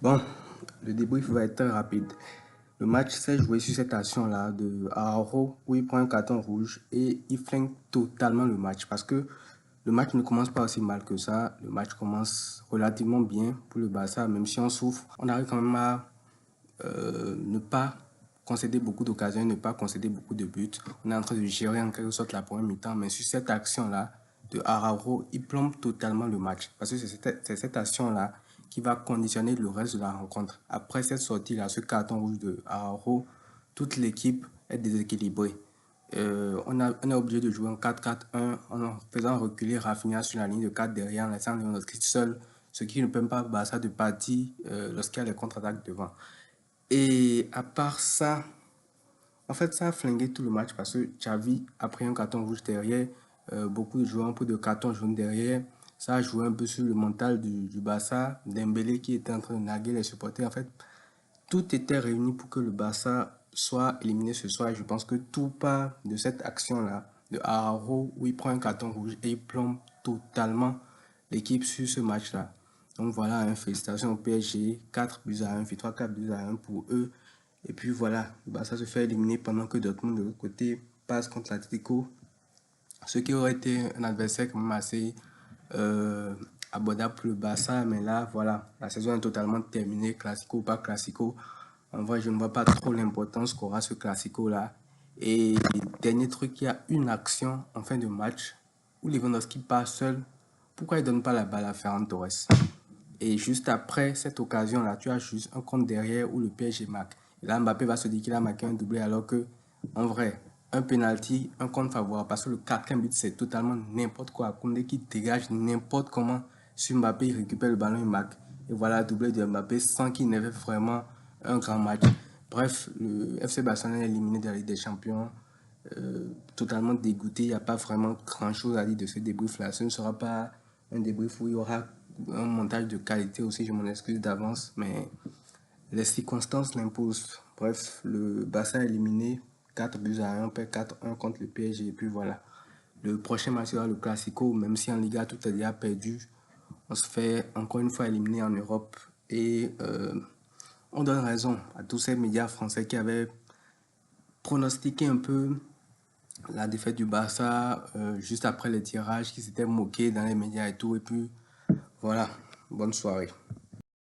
Bon, le débrief va être très rapide. Le match s'est joué sur cette action-là de Araujo où il prend un carton rouge et il flingue totalement le match parce que le match ne commence pas aussi mal que ça. Le match commence relativement bien pour le Barça, même si on souffre. On arrive quand même à ne pas concéder beaucoup d'occasions, ne pas concéder beaucoup de buts. On est en train de gérer en quelque sorte la première mi-temps, mais sur cette action-là de Araujo, il plombe totalement le match. Parce que c'est cette action-là qui va conditionner le reste de la rencontre. Après cette sortie-là, ce carton rouge de Araujo, toute l'équipe est déséquilibrée. On est obligé de jouer en 4-4-1 en faisant reculer Rafinha sur la ligne de 4 derrière, en laissant Lewandowski seul, ce qui ne permet pas Barça de partir lorsqu'il y a les contre-attaques devant. Et à part ça, en fait, ça a flingué tout le match parce que Xavi a pris un carton rouge derrière. Beaucoup de joueurs ont pris de cartons jaunes derrière. Ça a joué un peu sur le mental du Barça. Dembélé qui était en train de narguer les supporters. En fait, tout était réuni pour que le Barça soit éliminé ce soir. Je pense que tout part de cette action-là, de Araujo, où il prend un carton rouge et il plombe totalement l'équipe sur ce match-là. Donc voilà, hein, félicitations au PSG, 4-1, victoire 4-1 pour eux. Et puis voilà, le Barça se fait éliminer pendant que Dortmund de l'autre côté passe contre l'Atlético. Ce qui aurait été un adversaire quand même assez euh, abordable pour le Barça. Mais là, voilà, la saison est totalement terminée, classico ou pas classico. En vrai, je ne vois pas trop l'importance qu'aura ce classico-là. Et dernier truc, il y a une action en fin de match où Lewandowski part seul. Pourquoi il ne donne pas la balle à Ferran Torres? Et juste après cette occasion-là, tu as juste un compte derrière où le PSG marque. Et là, Mbappé va se dire qu'il a marqué un doublé alors que, en vrai, un penalty, un compte favorable. Parce que le quatrième but, c'est totalement n'importe quoi. Koundé qui dégage n'importe comment sur Mbappé, il récupère le ballon, il marque. Et voilà, doublé de Mbappé sans qu'il n'ait fait vraiment un grand match. Bref, le FC Barcelone est éliminé de la Ligue des Champions. Totalement dégoûté. Il n'y a pas vraiment grand-chose à dire de ce débrief-là. Ce ne sera pas un débrief où il y aura un montage de qualité aussi, je m'en excuse d'avance, mais les circonstances l'imposent. Bref, le Barça est éliminé 4-1, on perd 4-1 contre le PSG, et puis voilà. Le prochain match sera le Classico, même si en Liga tout est déjà perdu. On se fait encore une fois éliminer en Europe et on donne raison à tous ces médias français qui avaient pronostiqué un peu la défaite du Barça juste après les tirages, qui s'étaient moqués dans les médias et tout. Et puis voilà, bonne soirée.